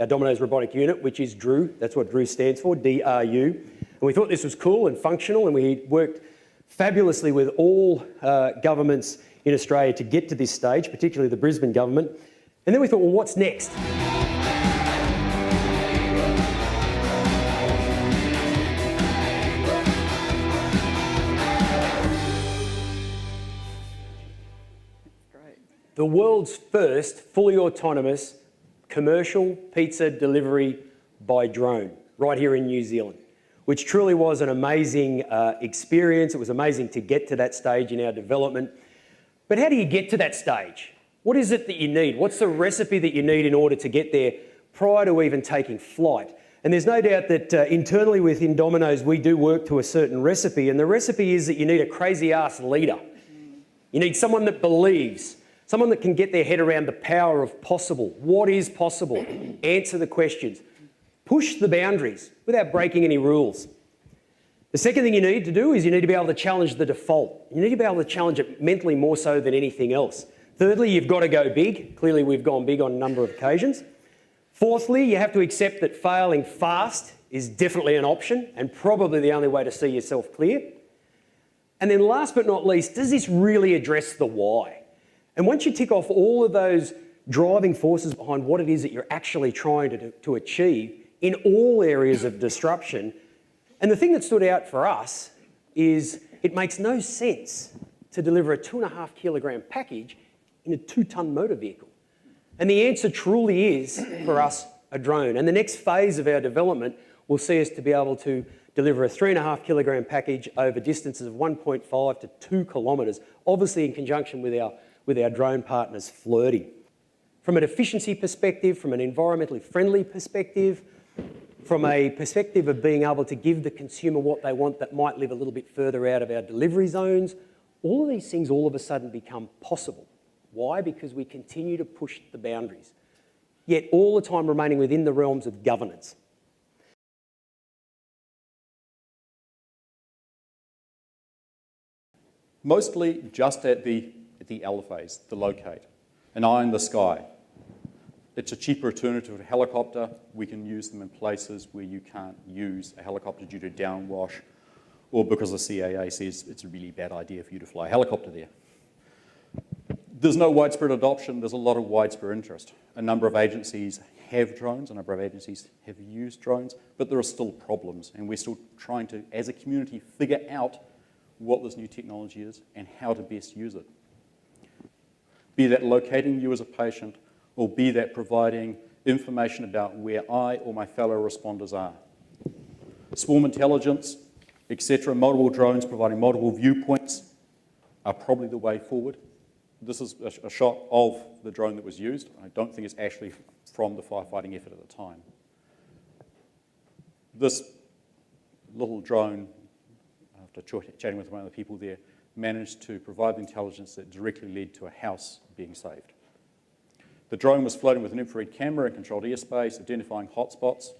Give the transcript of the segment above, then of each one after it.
our Dominos robotic unit, which is DRU. That's what DRU stands for, D-R-U. And we thought this was cool and functional, and we worked fabulously with all governments in Australia to get to this stage, particularly the Brisbane government. And then we thought, well, what's next? The world's first fully autonomous commercial pizza delivery by drone, right here in New Zealand, which truly was an amazing experience. It was amazing to get to that stage in our development. But how do you get to that stage? What is it that you need? What's the recipe that you need in order to get there prior to even taking flight? And there's no doubt that internally within Dominos, we do work to a certain recipe, and the recipe is that you need a crazy-ass leader. You need someone that believes, someone that can get their head around the power of possible. What is possible? Answer the questions. Push the boundaries without breaking any rules. The second thing you need to do is you need to be able to challenge the default. You need to be able to challenge it mentally more so than anything else. Thirdly, you've got to go big. Clearly, we've gone big on a number of occasions. Fourthly, you have to accept that failing fast is definitely an option and probably the only way to see yourself clear. And then last but not least, does this really address the why? And once you tick off all of those driving forces behind what it is that you're actually trying to achieve in all areas of disruption, and the thing that stood out for us is it makes no sense to deliver a 2.5 kilogram package in a 2-ton motor vehicle. And the answer truly is, for us, a drone. And the next phase of our development will see us to be able to deliver a 3.5 kilogram package over distances of 1.5 to 2 kilometres, obviously in conjunction with our drone partners, Flirty. From an efficiency perspective, from an environmentally friendly perspective, from a perspective of being able to give the consumer what they want that might live a little bit further out of our delivery zones, all of these things all of a sudden become possible. Why? Because we continue to push the boundaries, yet all the time remaining within the realms of governance. Mostly just at the L phase, the locate, an eye in the sky. It's a cheaper alternative to a helicopter. We can use them in places where you can't use a helicopter due to downwash or because the CAA says it's a really bad idea for you to fly a helicopter there. There's no widespread adoption. There's a lot of widespread interest. A number of agencies have drones. A number of agencies have used drones, but there are still problems, and we're still trying to, as a community, figure out what this new technology is and how to best use it. Be that locating you as a patient, or be that providing information about where I or my fellow responders are. Swarm intelligence, etc., multiple drones providing multiple viewpoints are probably the way forward. This is a shot of the drone that was used. I don't think it's actually from the firefighting effort at the time. This little drone, after chatting with one of the people there, managed to provide the intelligence that directly led to a house being saved. The drone was floating with an infrared camera in controlled airspace, identifying hotspots.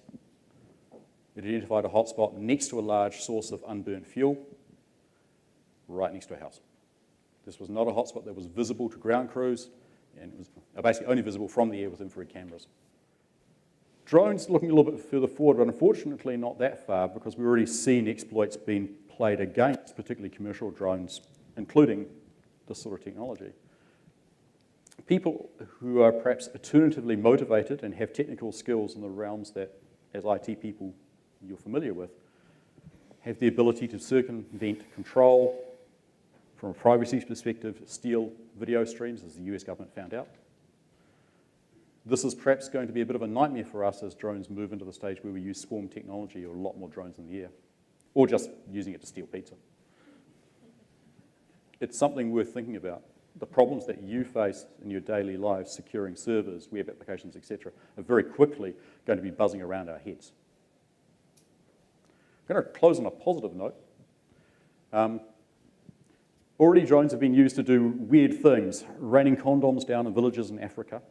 It identified a hotspot next to a large source of unburnt fuel, right next to a house. This was not a hotspot that was visible to ground crews, and it was basically only visible from the air with infrared cameras. Drones looking a little bit further forward, but unfortunately not that far, because we've already seen exploits being played against, particularly commercial drones, including this sort of technology. People who are perhaps alternatively motivated and have technical skills in the realms that, as IT people, you're familiar with, have the ability to circumvent control, from a privacy perspective, steal video streams, as the US government found out. This is perhaps going to be a bit of a nightmare for us as drones move into the stage where we use swarm technology or a lot more drones in the air, or just using it to steal pizza. It's something worth thinking about. The problems that you face in your daily lives, securing servers, web applications, etc., are very quickly going to be buzzing around our heads. I'm going to close on a positive note. Already drones have been used to do weird things, raining condoms down in villages in Africa,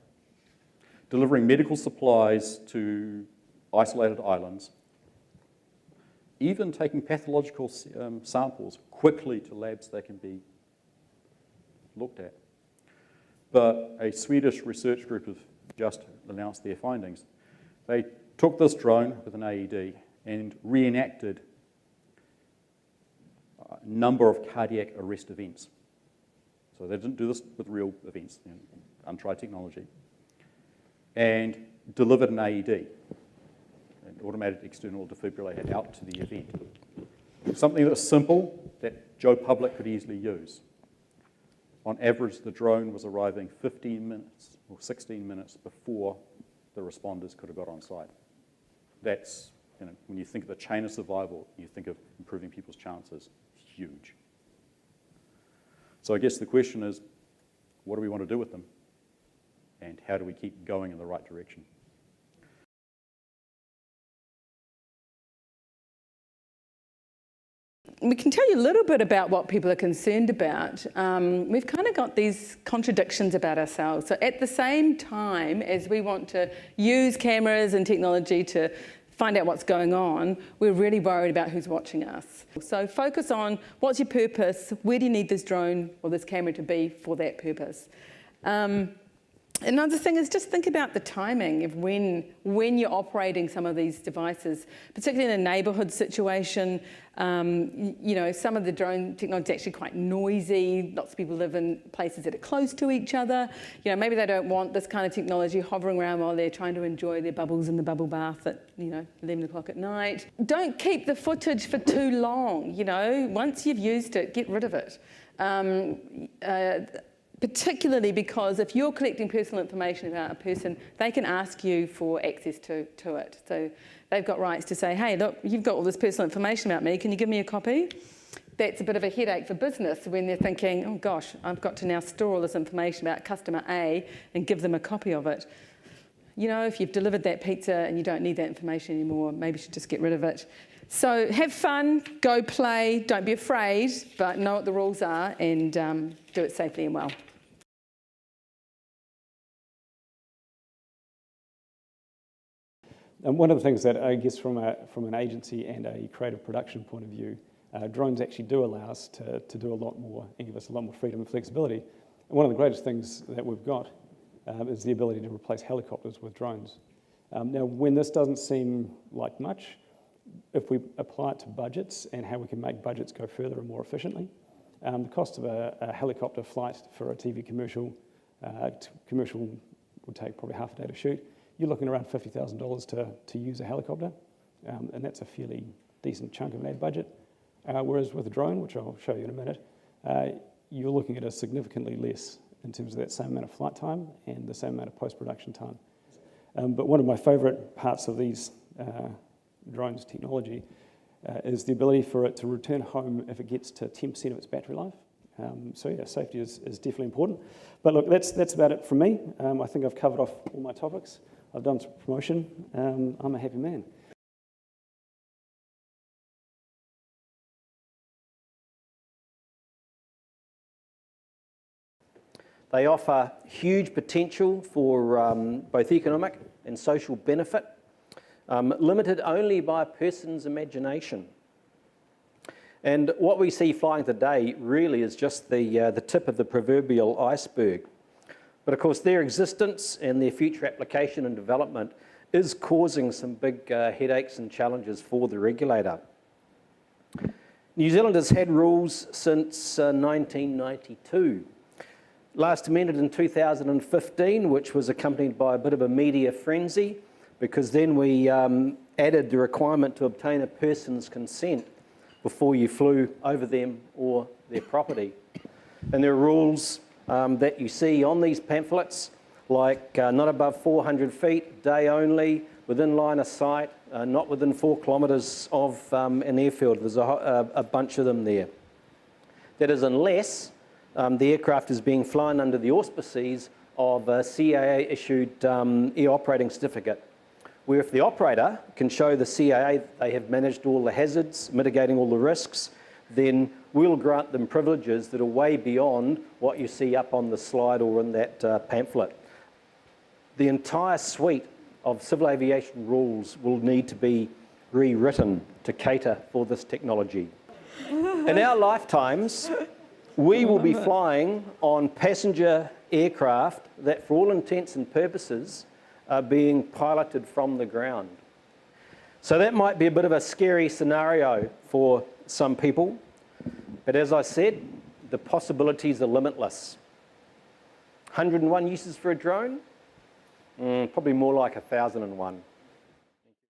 delivering medical supplies to isolated islands, even taking pathological samples quickly to labs that can be looked at. But a Swedish research group have just announced their findings They took this drone with an AED and reenacted a number of cardiac arrest events. So they didn't do this with real events, untried technology, and delivered an AED, an automated external defibrillator, out to the event. Something that's simple that Joe Public could easily use. On average, the drone was arriving 15 minutes or 16 minutes before the responders could have got on site. That's, when you think of the chain of survival, you think of improving people's chances, huge. So I guess the question is, what do we want to do with them? And how do we keep going in the right direction? We can tell you a little bit about what people are concerned about. We've kind of got these contradictions about ourselves. So at the same time as we want to use cameras and technology to find out what's going on, we're really worried about who's watching us. So focus on what's your purpose, where do you need this drone or this camera to be for that purpose. Another thing is just think about the timing of when you're operating some of these devices, particularly in a neighbourhood situation. Some of the drone technology is actually quite noisy. Lots of people live in places that are close to each other. Maybe they don't want this kind of technology hovering around while they're trying to enjoy their bubbles in the bubble bath at 11 o'clock at night. Don't keep the footage for too long. Once you've used it, get rid of it. Particularly because if you're collecting personal information about a person, they can ask you for access to it. So they've got rights to say, hey, look, you've got all this personal information about me, can you give me a copy? That's a bit of a headache for business when they're thinking, oh gosh, I've got to now store all this information about customer A and give them a copy of it. If you've delivered that pizza and you don't need that information anymore, maybe you should just get rid of it. So have fun, go play, don't be afraid, but know what the rules are and do it safely and well. And one of the things that I guess from an agency and a creative production point of view, drones actually do allow us to do a lot more and give us a lot more freedom and flexibility. And one of the greatest things that we've got is the ability to replace helicopters with drones. Now, when this doesn't seem like much, if we apply it to budgets and how we can make budgets go further and more efficiently, the cost of a helicopter flight for a TV commercial would take probably half a day to shoot. You're looking around $50,000 to use a helicopter, and that's a fairly decent chunk of an ad budget. Whereas with a drone, which I'll show you in a minute, you're looking at a significantly less in terms of that same amount of flight time and the same amount of post-production time. But one of my favourite parts of these drones technology is the ability for it to return home if it gets to 10% of its battery life. So yeah, safety is definitely important. But look, that's about it from me. I think I've covered off all my topics. I've done some promotion. I'm a happy man. They offer huge potential for both economic and social benefit, limited only by a person's imagination. And what we see flying today really is just the tip of the proverbial iceberg. But of course, their existence and their future application and development is causing some big headaches and challenges for the regulator. New Zealand has had rules since 1992. Last amended in 2015, which was accompanied by a bit of a media frenzy, because then we added the requirement to obtain a person's consent before you flew over them or their property. And there are rules that you see on these pamphlets, like not above 400 feet, day only, within line of sight, not within 4 kilometres of an airfield. There's a bunch of them there. That is, unless the aircraft is being flown under the auspices of a CAA-issued air operating certificate, where if the operator can show the CAA they have managed all the hazards, mitigating all the risks, then we'll grant them privileges that are way beyond what you see up on the slide or in that pamphlet. The entire suite of civil aviation rules will need to be rewritten to cater for this technology. In our lifetimes, we will be flying on passenger aircraft that, for all intents and purposes, are being piloted from the ground. So that might be a bit of a scary scenario for some people, but as I said, the possibilities are limitless. 101 uses for a drone? Probably more like 1,001.